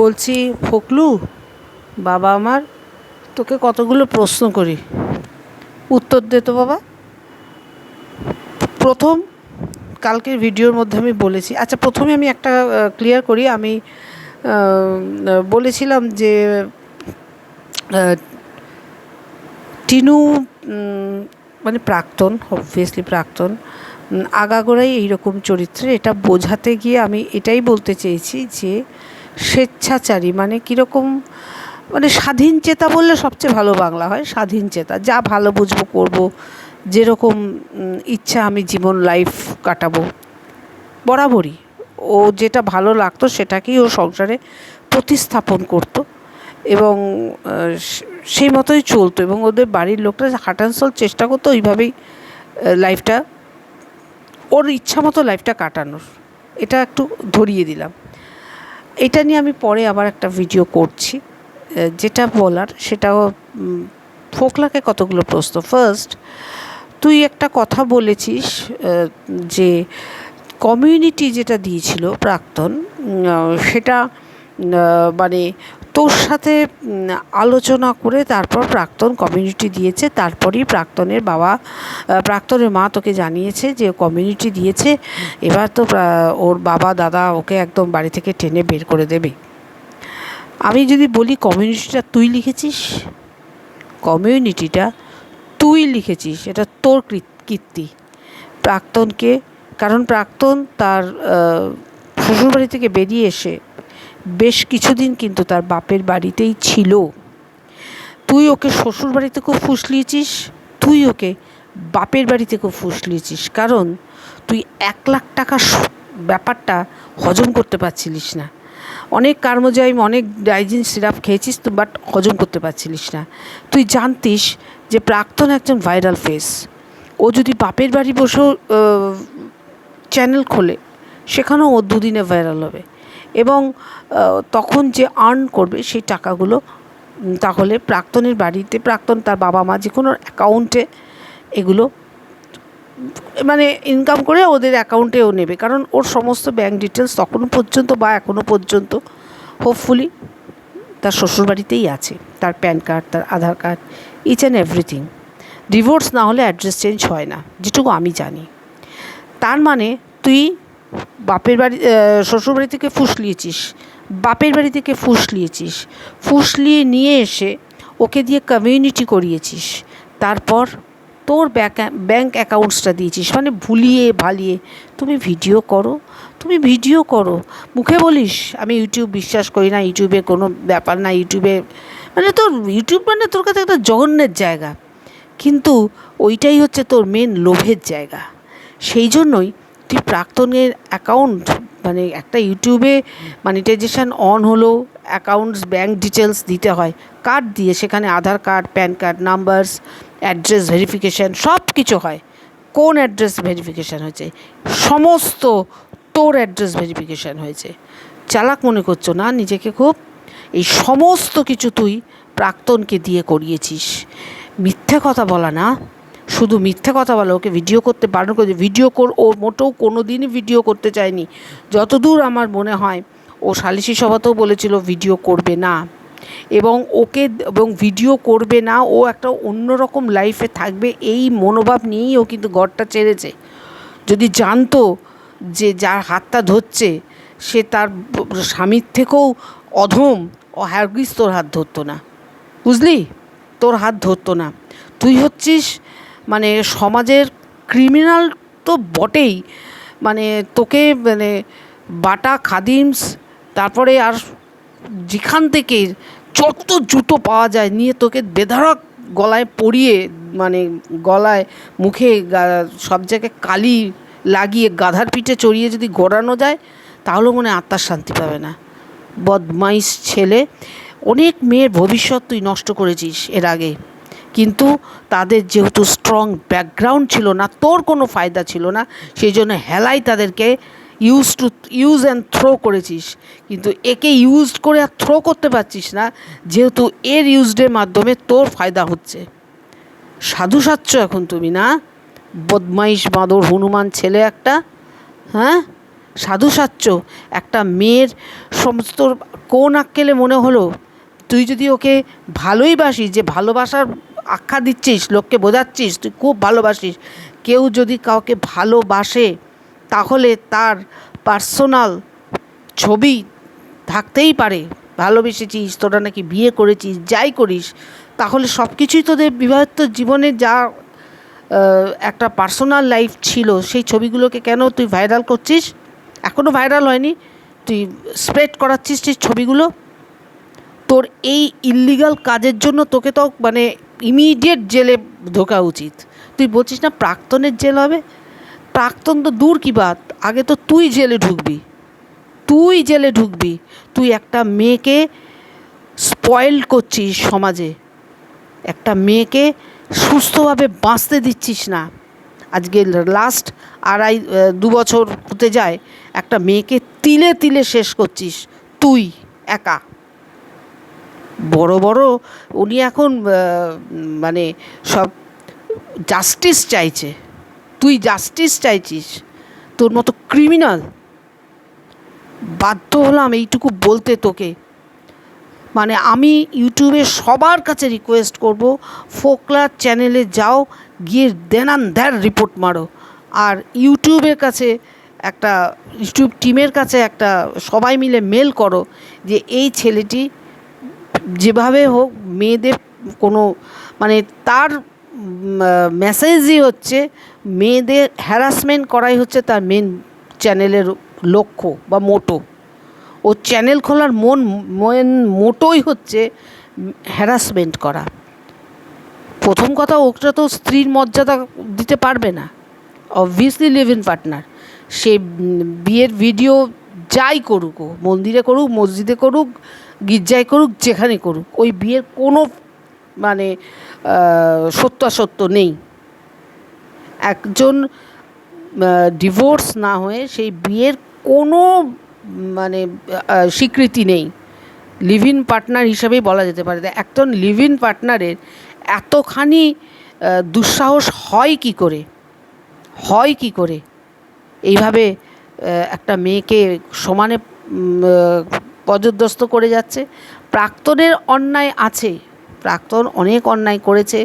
বলছি ফোকলু, বাবা আমার, তোকে কতগুলো প্রশ্ন করি, উত্তর দে তো বাবা। প্রথম, কালকের ভিডিওর মধ্যে আমি বলেছি, আচ্ছা প্রথমে আমি একটা ক্লিয়ার করি। আমি বলেছিলাম যে টিনু মানে প্রাক্তন, অবভিয়াসলি প্রাক্তন, আগাগোড়াই এইরকম চরিত্রে। এটা বোঝাতে গিয়ে আমি এটাই বলতে চেয়েছি যে স্বেচ্ছাচারী মানে কীরকম, মানে স্বাধীন চেতা বললে সবচেয়ে ভালো বাংলা হয়। স্বাধীন চেতা, যা ভালো বুঝবো করবো, যেরকম ইচ্ছা আমি জীবন লাইফ কাটাবো বরাবরই। ও যেটা ভালো লাগতো সেটাকেই ও সংসারে প্রতিস্থাপন করতো এবং সেই মতোই চলতো, এবং ওদের বাড়ির লোকরা হাঁটানসল চেষ্টা করতো ওইভাবেই লাইফটা, ওর ইচ্ছা মতো লাইফটা কাটানোর। এটা একটু ধরিয়ে দিলাম। এটা নিয়ে আমি পরে আবার একটা ভিডিও করছি। যেটা বলার সেটাও, ফোকলাকে কতগুলো প্রশ্ন। ফার্স্ট, তুই একটা কথা বলেছিস যে কমিউনিটি যেটা দিয়েছিল প্রাক্তন, সেটা মানে তোর সাথে আলোচনা করে তারপর প্রাক্তন কমিউনিটি দিয়েছে, তারপরেই প্রাক্তনের বাবা, প্রাক্তনের মা তোকে জানিয়েছে যে কমিউনিটি দিয়েছে, এবার তো ওর বাবা দাদা ওকে একদম বাড়ি থেকে টেনে বের করে দেবে। আমি যদি বলি কমিউনিটিটা তুই লিখেছিস, কমিউনিটিটা তুই লিখেছিস, এটা তোর কীর্তি প্রাক্তনকে। কারণ প্রাক্তন তার শ্বশুরবাড়ি থেকে বেরিয়ে এসে বেশ কিছুদিন কিন্তু তার বাপের বাড়িতেই ছিল। তুই ওকে শ্বশুরবাড়িতে খুব ফুসলিয়েছিস, তুই ওকে বাপের বাড়িতে খুব ফুসলিয়েছিস, কারণ তুই 1,00,000 টাকার ব্যাপারটা হজম করতে পারছিলিস না। অনেক কার্মোজাইম, অনেক ডাইজিন সিরাপ খেয়েছিস তো, বাট হজম করতে পারছিলিস না। তুই জানতিস যে প্রাক্তন একজন ভাইরাল ফেস, ও যদি বাপের বাড়ি বসেও চ্যানেল খোলে সেখানেও ও দুদিনে ভাইরাল হবে, এবং তখন যে আর্ন করবে সেই টাকাগুলো তাহলে প্রাক্তনের বাড়িতে, প্রাক্তন তার বাবা মা যে কোনো অ্যাকাউন্টে এগুলো মানে ইনকাম করে ওদের অ্যাকাউন্টেও নেবে, কারণ ওর সমস্ত ব্যাঙ্ক ডিটেলস তখনও পর্যন্ত বা এখনও পর্যন্ত হোপফুলি তার শ্বশুরবাড়িতেই আছে। তার প্যান কার্ড, তার Aadhaar card, each and everything. Divorce না হলে অ্যাড্রেস চেঞ্জ হয় না, যেটুকু আমি জানি। তার মানে তুই বাপের বাড়ি, শ্বশুরবাড়ি থেকে ফুসলিয়েছিস, বাপের বাড়ি থেকে ফুসলিয়েছিস, ফুসলিয়ে নিয়ে এসে ওকে দিয়ে কমিউনিটি করিয়েছিস, তারপর তোর ব্যাঙ্ক অ্যাকাউন্টসটা দিয়েছিস, মানে ভুলিয়ে ভালিয়ে। তুমি ভিডিও করো, তুমি ভিডিও করো, মুখে বলিস আমি ইউটিউব বিশ্বাস করি না, ইউটিউবে কোনো ব্যাপার না, ইউটিউবে মানে তোর ইউটিউব মানে তোর কাছে একটা জঘন্যের জায়গা, কিন্তু ওইটাই হচ্ছে তোর মেন লোভের জায়গা। সেই জন্যই তুই প্রাক্তনের অ্যাকাউন্ট, মানে একটা ইউটিউবে মনিটাইজেশন অন হলো, অ্যাকাউন্টস ব্যাঙ্ক ডিটেলস দিতে হয়, কার্ড দিয়ে, সেখানে Aadhaar card, PAN card numbers, address verification সব কিছু হয়। কোন অ্যাড্রেস ভেরিফিকেশান হয়েছে? সমস্ত তোর অ্যাড্রেস ভেরিফিকেশান হয়েছে। চালাক মনে করছো না নিজেকে খুব? এই সমস্ত কিছু তুই প্রাক্তনকে দিয়ে করিয়েছিস। মিথ্যে কথা বলা না, শুধু মিথ্যে কথা বলা, ওকে ভিডিও করতে বারণ করে, ভিডিও ও মোটেও কোনো দিনই ভিডিও করতে চায়নি। যতদূর আমার মনে হয় ও সালিশি সভাতেও বলেছিল ভিডিও করবে না, এবং ওকে, এবং ভিডিও করবে না, ও একটা অন্যরকম লাইফে থাকবে এই মনোভাব নিয়েই ও কিন্তু ঘরটা ছেড়েছে। যদি জানতো যে যার হাতটা ধরছে সে তার স্বামীর থেকেও অধম, ও হারগিজ তোর হাত ধরতো না, বুঝলি? তোর হাত ধরতো না। তুই হচ্ছিস মানে সমাজের ক্রিমিনাল তো বটেই, মানে তোকে মানে বাটা খাদিমস, তারপরে আর যেখান থেকে যত জুতো পাওয়া যায় নিয়ে তোকে বেধড়ক গলায় পরিয়ে, মানে গলায় মুখে সব জায়গায় কালি লাগিয়ে গাধার পিঠে চড়িয়ে যদি ঘোরানো যায় তাহলেও মনে আত্মার শান্তি পাবে না। বদমাইশ ছেলে। অনেক মেয়ের ভবিষ্যৎ তুই নষ্ট করেছিস এর আগে, কিন্তু তাদের যেহেতু স্ট্রং ব্যাকগ্রাউন্ড ছিল না, তোর কোনো ফায়দা ছিল না, সেই জন্য হেলাই তাদেরকে ইউজ অ্যান্ড থ্রো করেছিস। কিন্তু একে ইউজ করে আর থ্রো করতে পারছিস না, যেহেতু এর ইউজডের মাধ্যমে তোর ফায়দা হচ্ছে। সাধু সাচ্ছ এখন তুমি না? বদমাইশ বাঁদর হনুমান ছেলে একটা, হ্যাঁ? সাধু সাচ্য একটা মেয়ের সমস্ত কোন আক্কেলে মনে হলো তুই যদি ওকে ভালোই বাসিস, যে ভালোবাসার আখ্যা দিচ্ছিস, লোককে বোঝাচ্ছিস তুই খুব ভালোবাসিস, কেউ যদি কাউকে ভালোবাসে তাহলে তার পার্সোনাল ছবি থাকতেই পারে, ভালোবেসেছিস, তোরা নাকি বিয়ে করেছিস, যাই করিস, তাহলে সব কিছুই তোদের বিবাহিত জীবনে যা একটা পার্সোনাল লাইফ ছিল সেই ছবিগুলোকে কেন তুই ভাইরাল করছিস? এখনও ভাইরাল হয়নি, তুই স্প্রেড করাচ্ছিস সেই ছবিগুলো। তোর এই ইল্লিগাল কাজের জন্য তোকে তো মানে ইমিডিয়েট জেলে ঢোকা উচিত। তুই বলছিস না প্রাক্তনের জেল হবে, প্রাক্তন তো দূর কি বাত, আগে তো তুই জেলে ঢুকবি, তুই জেলে ঢুকবি। তুই একটা মেয়েকে স্পয়েল করছিস সমাজে, একটা মেয়েকে সুস্থভাবে বাঁচতে দিচ্ছিস না। আজকে লাস্ট 2.5 বছর হতে যায়, একটা মেয়েকে তিলে তিলে শেষ করছিস তুই একা। বড় বড় উনি এখন মানে সব জাস্টিস চাইছে, তুই জাস্টিস চাইছিস, তোর মতো ক্রিমিনাল। বাধ্য হলাম এইটুকু বলতে তোকে। মানে আমি ইউটিউবে সবার কাছে রিকোয়েস্ট করব, ফোকলার চ্যানেলে যাও, গিয়ে দেনান দ্যার রিপোর্ট মারো। আর ইউটিউবের কাছে একটা, ইউটিউব টিমের কাছে একটা, সবাই মিলে মেল করো যে এই ছেলেটি যেভাবে হোক মেয়েদের কোনো মানে তার মেসেজই হচ্ছে মেয়েদের হ্যারাসমেন্ট করাই হচ্ছে তার মেন চ্যানেলের লক্ষ্য বা মোটো। ও চ্যানেল খোলার মোটোই হচ্ছে হ্যারাসমেন্ট করা। প্রথম কথা, ওটা তো স্ত্রীর মর্যাদা দিতে পারবে না, অবভিয়াসলি লিভ ইন পার্টনার। সে বিয়ের ভিডিও যাই করুক, ও মন্দিরে করুক, মসজিদে করুক, গির্জায় করুক, যেখানে করুক, ওই বিয়ের কোনো মানে সত্যাসত্য নেই। একজন ডিভোর্স না হয়ে সেই বিয়ের কোনো মানে স্বীকৃতি নেই, লিভ ইন পার্টনার হিসাবেই বলা যেতে পারে। একজন লিভ ইন পার্টনারের এতখানি দুঃসাহস হয় কি করে, হয় কি করে এইভাবে একটা মেয়েকে সমানে পর্যদস্ত করে যাচ্ছে? প্রাক্তনের অন্যায় আছে, প্রাক্তন অনেক অন্যায় করেছে।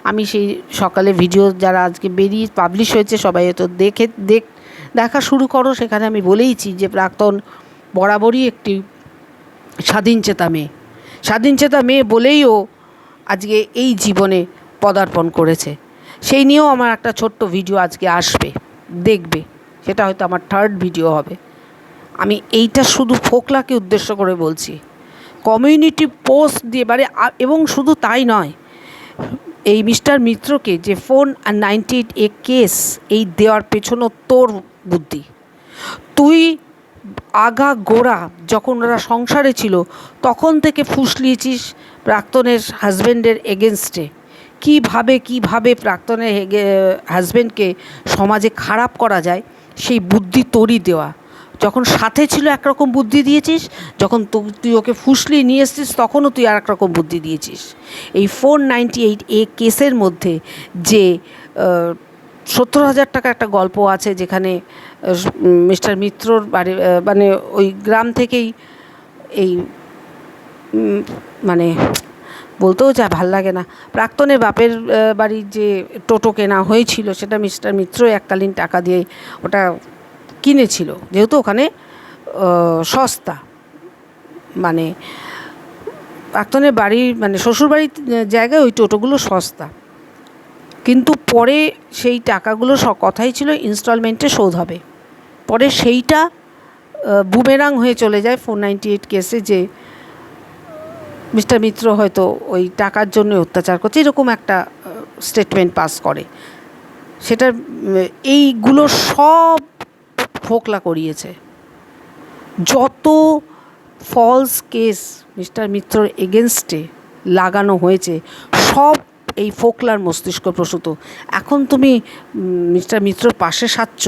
আমি সেই সকালে ভিডিও যারা আজকে বেরিয়ে পাবলিশ হয়েছে সবাই হয়তো দেখা শুরু করো, সেখানে আমি বলেইছি যে প্রাক্তন বরাবরই একটি স্বাধীনচেতা মেয়ে, স্বাধীনচেতা মেয়ে বলেই ও আজকে এই জীবনে পদার্পণ করেছে। সেই নিয়েও আমার একটা ছোট্ট ভিডিও আজকে আসবে, দেখবে, সেটা হয়তো আমার 3rd ভিডিও হবে। আমি এইটা শুধু ফোকলাকে উদ্দেশ্য করে বলছি, কমিউনিটি পোস্ট দিয়ে বারে। এবং শুধু তাই নয়, এই মিস্টার মিত্রকে যে ফোন আর 98A কেস এই দেওয়ার পেছনও তোর বুদ্ধি। তুই আগা গোড়া যখন ওরা সংসারে ছিল তখন থেকে ফুসলিয়েছিস প্রাক্তনের হাজব্যান্ডের এগেনস্টে, কীভাবে প্রাক্তনের হাজব্যান্ডকে সমাজে খারাপ করা যায় সেই বুদ্ধি তোরই দেওয়া। যখন সাথে ছিল একরকম বুদ্ধি দিয়েছিস, যখন তুই ওকে ফুসলিয়ে নিয়ে এসছিস তখনও তুই আর একরকম বুদ্ধি দিয়েছিস। এই 498A কেসের মধ্যে যে 70,000 টাকা একটা গল্প আছে, যেখানে মিস্টার মিত্রর বাড়ি মানে ওই গ্রাম থেকেই এই মানে বলতেও যা ভাল লাগে না, প্রাক্তনের বাপের বাড়ির যে টোটো কেনা হয়েছিল সেটা মিস্টার মিত্র এককালীন টাকা দিয়ে ওটা কিনেছিল, যেহেতু ওখানে সস্তা, মানে প্রাক্তনের বাড়ির মানে শ্বশুরবাড়ির জায়গায় ওই টোটোগুলো সস্তা। কিন্তু পরে সেই টাকাগুলো কথাই ছিল ইনস্টলমেন্টে শোধ হবে, পরে সেইটা বুমেরাং হয়ে চলে যায় 498 কেসে, যে মিস্টার মিত্র হয়তো ওই টাকার জন্য অত্যাচার করছে, এরকম একটা স্টেটমেন্ট পাস করে। সেটা এইগুলো সব ফোকলা করিয়েছে। যত ফলস কেস মিস্টার মিত্রর এগেনস্টে লাগানো হয়েছে সব এই ফোকলার মস্তিষ্ক প্রসূত। এখন তুমি মিস্টার মিত্রর পাশে সাজছ,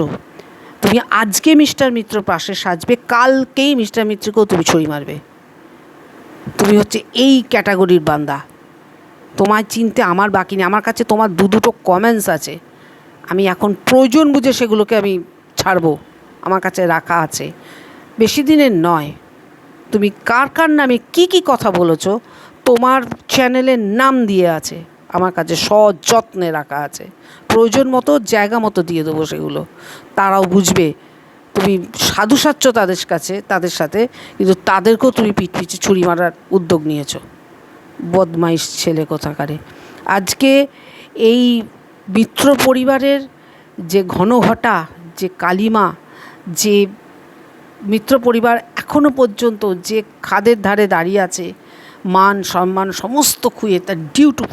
তুমি আজকে মিস্টার মিত্রর পাশে সাজবে, কালকেই মিস্টার মিত্রকেও তুমি ছুরি মারবে। তুমি হচ্ছে এই ক্যাটাগরির বান্দা, তোমায় চিনতে আমার বাকি নেই। আমার কাছে তোমার দুটো কমেন্টস আছে, আমি এখন প্রয়োজন বুঝে সেগুলোকে আমি ছাড়বো। আমার কাছে রাখা আছে, বেশি দিনের নয়। তুমি কার কার নামে কি কি কথা বলেছো তোমার চ্যানেলের নাম দিয়ে আছে, আমার কাছে সযত্নে রাখা আছে। প্রয়োজন মতো জায়গা মতো দিয়ে দেবো সেগুলো, তারাও বুঝবে তুমি সাধু সাচ্ছ তাদের কাছে, তাদের সাথে, কিন্তু তাদেরকেও তুমি পিঠ পিছে ছুরি মারার উদ্যোগ নিয়েছো। বদমাইশ ছেলে কোথাকারে। আজকে এই মিত্র পরিবারের যে ঘনঘটা, যে কালিমা, যে মিত্র পরিবার এখনও পর্যন্ত যে খাদের ধারে দাঁড়িয়ে আছে, মান সম্মান সমস্ত খুঁয়ে তার ডিউ টু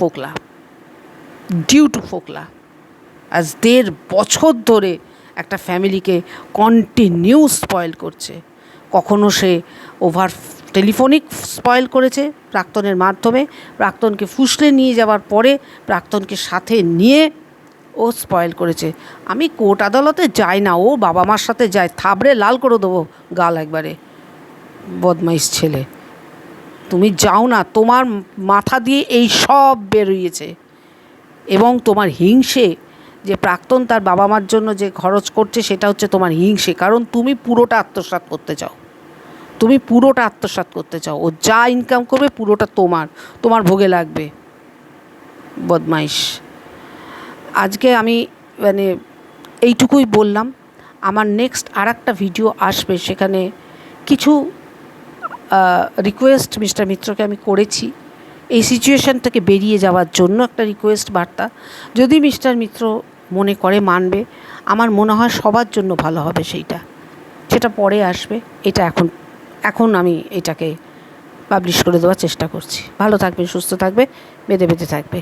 ফোকলা। আজ 1.5 বছর ধরে একটা ফ্যামিলিকে কন্টিনিউ স্পয়েল করছে। কখনো সে টেলিফোনিক স্পয়েল করেছে প্রাক্তনের মাধ্যমে, প্রাক্তনকে ফুসলে নিয়ে যাওয়ার পরে প্রাক্তনকে সাথে নিয়ে ও স্পয়েল করেছে। আমি কোর্ট আদালতে যাই না, ও বাবা মার সাথে যায়, থাবড়ে লাল করে দেবো গাল একবারে। বদমাইশ ছেলে, তুমি যাও না, তোমার মাথা দিয়ে এই সব বেরিয়েছে। এবং তোমার হিংসে যে প্রাক্তন তার বাবা মার জন্য যে খরচ করছে, সেটা হচ্ছে তোমার হিংসে, কারণ তুমি পুরোটা আত্মসাৎ করতে চাও। ও যা ইনকাম করবে পুরোটা তোমার ভোগে লাগবে। বদমাইশ। আজকে আমি এইটুকুই বললাম। আমার নেক্সট আরেকটা ভিডিও আসবে, সেখানে কিছু রিকোয়েস্ট মিস্টার মিত্রকে আমি করেছি এই সিচুয়েশান থেকে বেরিয়ে যাওয়ার জন্য, একটা রিকোয়েস্ট বার্তা। যদি মিস্টার মিত্র মনে করে মানবে, আমার মনে হয় সবার জন্য ভালো হবে। সেটা পরে আসবে। এটা এখন আমি এটাকে পাবলিশ করে দেওয়ার চেষ্টা করছি। ভালো থাকবে, সুস্থ থাকবে, বেঁধে থাকবে।